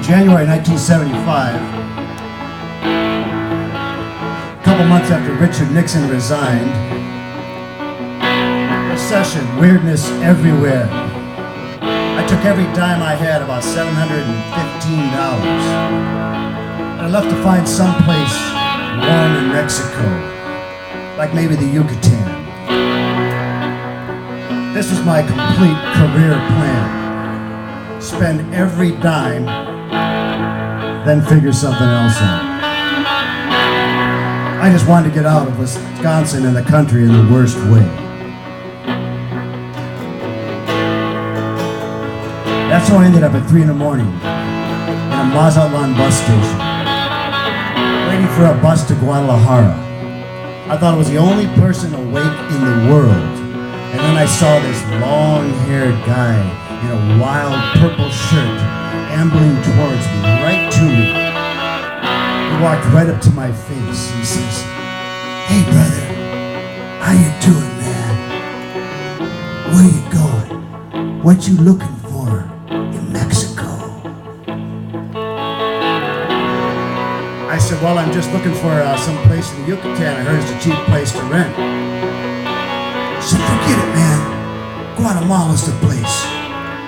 January 1975, a couple months after Richard Nixon resigned, recession, weirdness everywhere. I took every dime I had, about $715, and I left to find someplace warm in Mexico, like maybe the Yucatan. This was my complete career plan. Spend every dime, then figure something else out. I just wanted to get out of Wisconsin and the country in the worst way. That's how I ended up at 3 in the morning in a Mazatlan bus station, waiting for a bus to Guadalajara. I thought I was the only person awake in the world. And then I saw this long-haired guy in a wild purple shirt ambling towards me, right to me. He walked right up to my face. He says, "Hey, brother, how you doing, man? Where you going? What you looking for in Mexico?" I said, "Well, I'm just looking for some place in the Yucatan. I heard it's a cheap place to rent." He said, "Forget it, man. Guatemala's the place.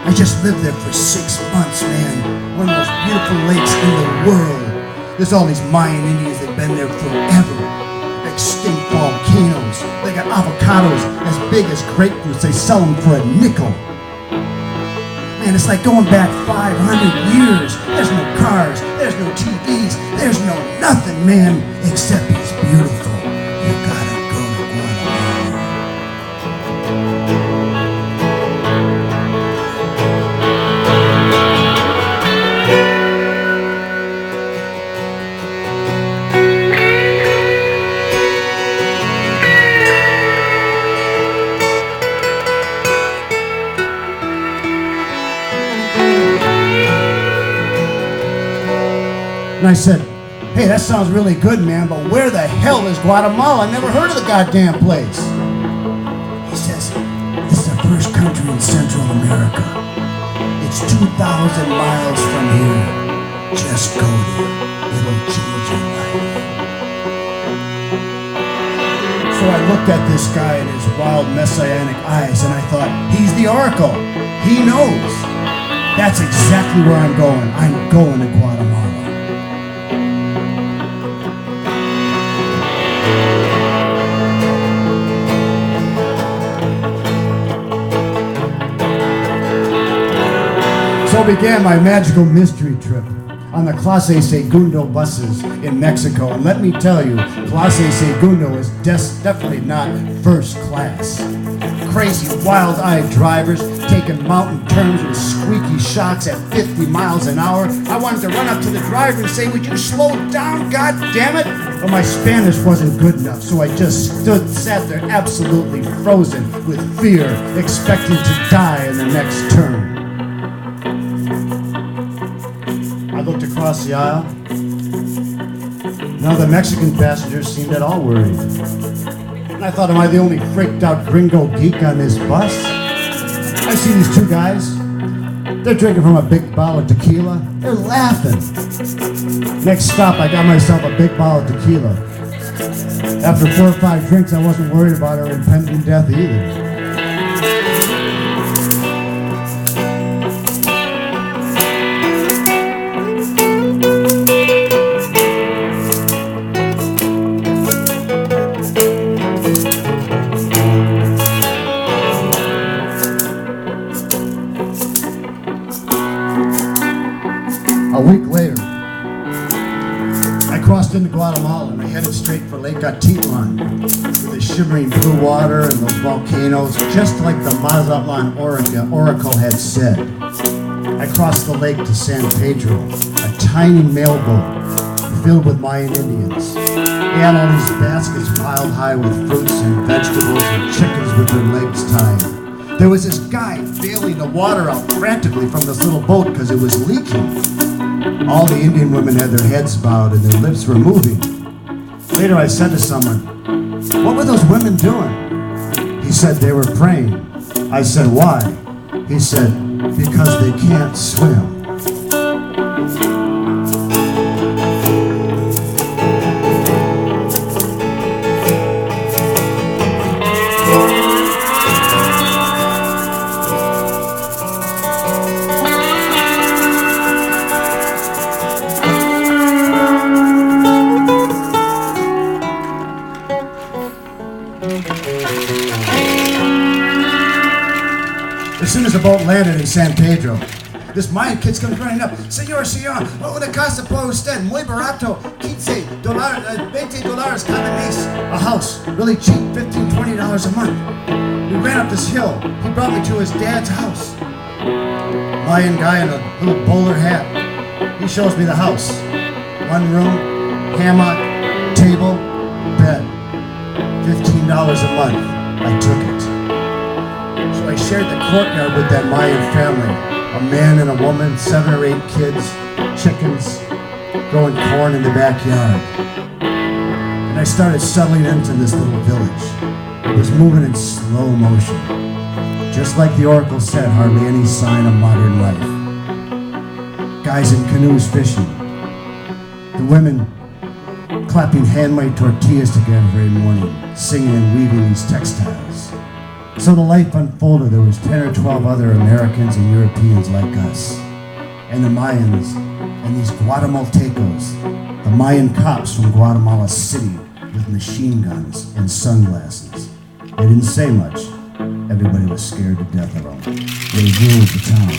I just lived there for 6 months, man. One of the most beautiful lakes in the world. There's all these Mayan Indians that have been there forever. Extinct volcanoes. They got avocados as big as grapefruits. They sell them for a nickel. Man, it's like going back 500 years. There's no cars. There's no TVs. There's no nothing, man, except it's beautiful. You gotta go to Guatemala." And I said, "Hey, that sounds really good, man, but where the hell is Guatemala? I never heard of the goddamn place." He says, "This is the first country in Central America. It's 2,000 miles from here. Just go there. It'll change your life." So I looked at this guy in his wild messianic eyes and I thought, he's the oracle. He knows. That's exactly where I'm going. I'm going to Guatemala. So began my magical mystery trip on the Clase Segundo buses in Mexico. And let me tell you, Clase Segundo is definitely not first class. Crazy, wild-eyed drivers taking mountain turns with squeaky shocks at 50 miles an hour. I wanted to run up to the driver and say, "Would you slow down, God damn it?" But my Spanish wasn't good enough, so I just sat there absolutely frozen with fear, expecting to die in the next turn. I looked across the aisle. None of the Mexican passengers seemed at all worried. And I thought, am I the only freaked out gringo geek on this bus? I see these two guys. They're drinking from a big bottle of tequila. They're laughing. Next stop, I got myself a big bottle of tequila. After 4 or 5 drinks, I wasn't worried about her impending death either. A week later, I crossed into Guatemala and I headed straight for Lake Atitlan with the shimmering blue water and those volcanoes, just like the Mazatlan oracle had said. I crossed the lake to San Pedro, a tiny mailboat filled with Mayan Indians. They had all these baskets piled high with fruits and vegetables and chickens with their legs tied. There was this guy bailing the water out frantically from this little boat because it was leaking. All the Indian women had their heads bowed and their lips were moving. Later I said to someone, "What were those women doing?" He said they were praying. I said, "Why?" He said, "Because they can't swim." As soon as the boat landed in San Pedro, this Mayan kid's comes running up. Señor, una casa para usted, muy barato, $15 $20 cada mes. A house, really cheap, $15, $20 a month. We ran up this hill. He brought me to his dad's house. Mayan guy in a little bowler hat. He shows me the house. One room, hammock, table, bed. $15 a month. I took it. So I shared the courtyard with that Mayan family. A man and a woman, 7 or 8 kids, chickens, growing corn in the backyard. And I started settling into this little village. It was moving in slow motion. Just like the oracle said, hardly any sign of modern life. Guys in canoes fishing. The women clapping handmade tortillas together every morning, singing and weaving these textiles. So the life unfolded. There was 10 or 12 other Americans and Europeans like us. And the Mayans and these Guatemaltecos, the Mayan cops from Guatemala City with machine guns and sunglasses. They didn't say much. Everybody was scared to death of them. They ruled the town.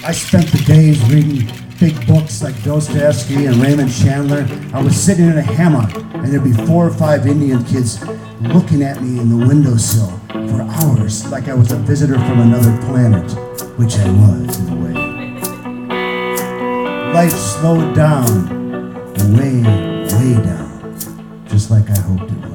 I spent the days reading big books like Dostoevsky and Raymond Chandler. I was sitting in a hammock, and there'd be 4 or 5 Indian kids looking at me in the windowsill for hours, like I was a visitor from another planet, which I was in a way. Life slowed down, way, way down, just like I hoped it would.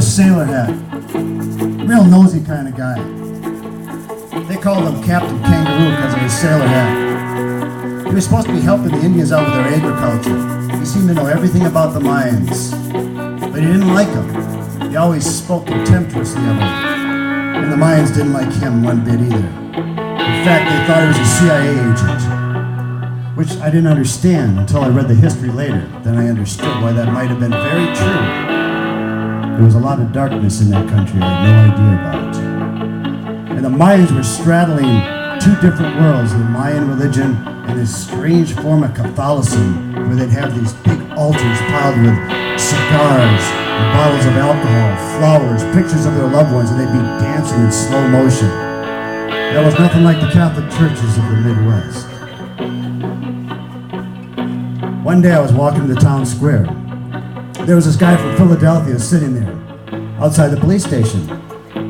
Sailor hat. Real nosy kind of guy. They called him Captain Kangaroo because of his sailor hat. He was supposed to be helping the Indians out with their agriculture. He seemed to know everything about the Mayans. But he didn't like them. He always spoke contemptuously of them. And the Mayans didn't like him one bit either. In fact, they thought he was a CIA agent. Which I didn't understand until I read the history later. Then I understood why that might have been very true. There was a lot of darkness in that country I had no idea about. And the Mayans were straddling 2 different worlds, the Mayan religion and this strange form of Catholicism, where they'd have these big altars piled with cigars, and bottles of alcohol, flowers, pictures of their loved ones, and they'd be dancing in slow motion. That was nothing like the Catholic churches of the Midwest. One day I was walking to the town square. There was this guy from Philadelphia sitting there outside the police station.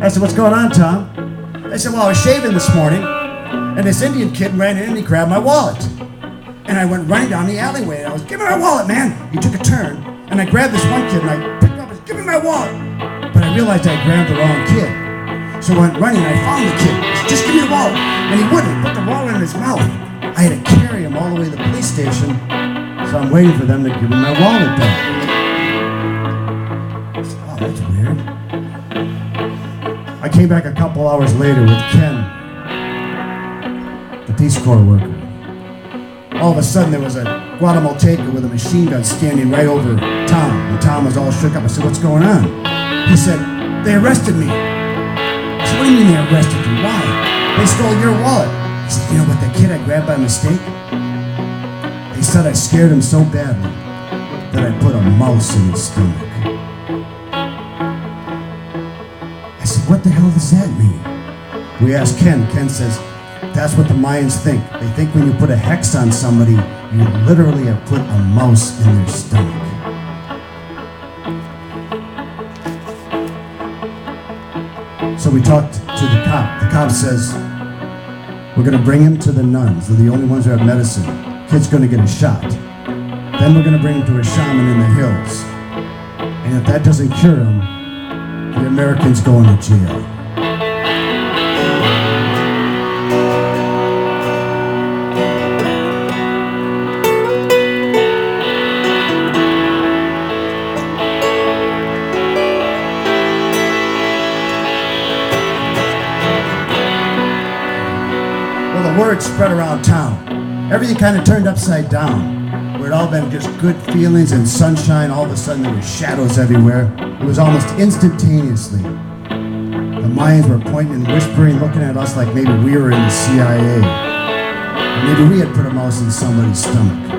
I said, "What's going on, Tom?" I said, "Well, I was shaving this morning, and this Indian kid ran in and he grabbed my wallet. And I went running down the alleyway, and I was, 'Give me my wallet, man!' He took a turn, and I grabbed this one kid, and I picked him up and said, 'Give me my wallet!' But I realized I grabbed the wrong kid. So I went running, and I found the kid. I said, 'Just give me the wallet!' And he wouldn't. He put the wallet in his mouth. I had to carry him all the way to the police station, so I'm waiting for them to give me my wallet back. Oh, that's weird. I came back a couple hours later with Ken, the Peace Corps worker. All of a sudden there was a Guatemalteco with a machine gun standing right over Tom, and Tom was all shook up. I said, "What's going on?" He said, "They arrested me." I said, "What do you mean they arrested you? Why?" "They stole your wallet." He said, "You know what, the kid I grabbed by mistake? They said I scared him so badly that I put a mouse in his stomach." What the hell does that mean? We asked Ken. Ken says, "That's what the Mayans think. They think when you put a hex on somebody, you literally have put a mouse in their stomach." So we talked to the cop. The cop says, "We're going to bring him to the nuns. They're the only ones who have medicine. Kid's going to get a shot. Then we're going to bring him to a shaman in the hills. And if that doesn't cure him, the Americans going to jail." word spread around town. Everything kind of turned upside down. Where it all been just good feelings and sunshine, all of a sudden there were shadows everywhere. It was almost instantaneously. The Mayans were pointing and whispering, looking at us like maybe we were in the CIA. Or maybe we had put a mouse in somebody's stomach.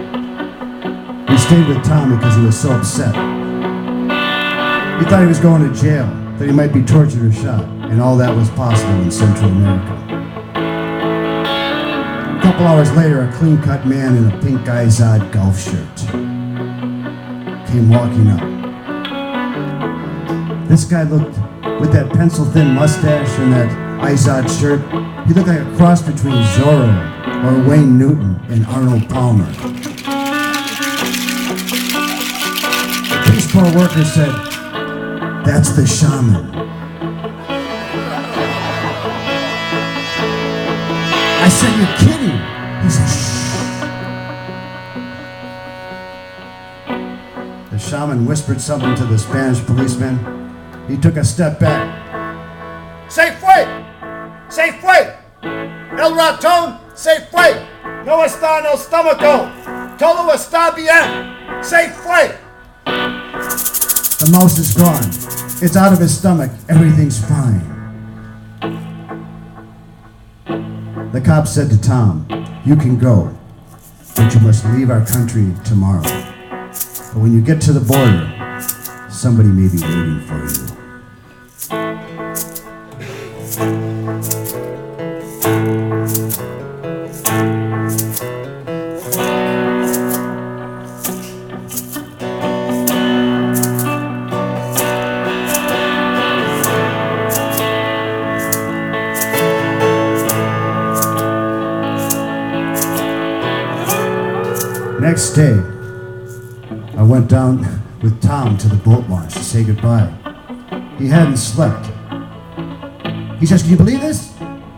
We stayed with Tom because he was so upset. He thought he was going to jail, that he might be tortured or shot, and all that was possible in Central America. A couple hours later, a clean-cut man in a pink Izod golf shirt came walking up. This guy looked, with that pencil-thin mustache and that Izod shirt, he looked like a cross between Zorro or Wayne Newton and Arnold Palmer. The Peace Corps worker said, "That's the shaman." I said, "You're kidding." He said, "Shh." The shaman whispered something to the Spanish policeman. He took a step back. "Se fue! Se fue! El ratón se fue! No está en el stomaco! Todo está bien! Se fue!" The mouse is gone. It's out of his stomach. Everything's fine. The cop said to Tom, "You can go, but you must leave our country tomorrow. But when you get to the border, somebody may be waiting for you." Next day, I went down with Tom to the boat launch to say goodbye. He hadn't slept. He says, "Can you believe this?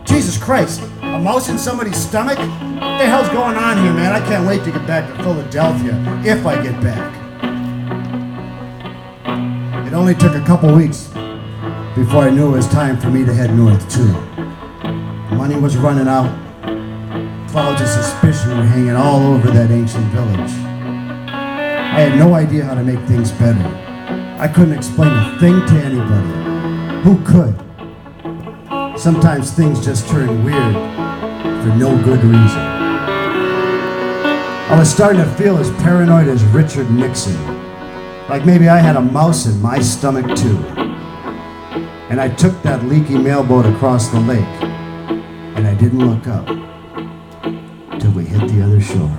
Jesus Christ, a mouse in somebody's stomach? What the hell's going on here, man? I can't wait to get back to Philadelphia, if I get back." It only took a couple weeks before I knew it was time for me to head north too. Money was running out. Clouds of suspicion were hanging all over that ancient village. I had no idea how to make things better. I couldn't explain a thing to anybody. Who could? Sometimes things just turn weird for no good reason. I was starting to feel as paranoid as Richard Nixon. Like maybe I had a mouse in my stomach too. And I took that leaky mailboat across the lake, and I didn't look up till we hit the other shore.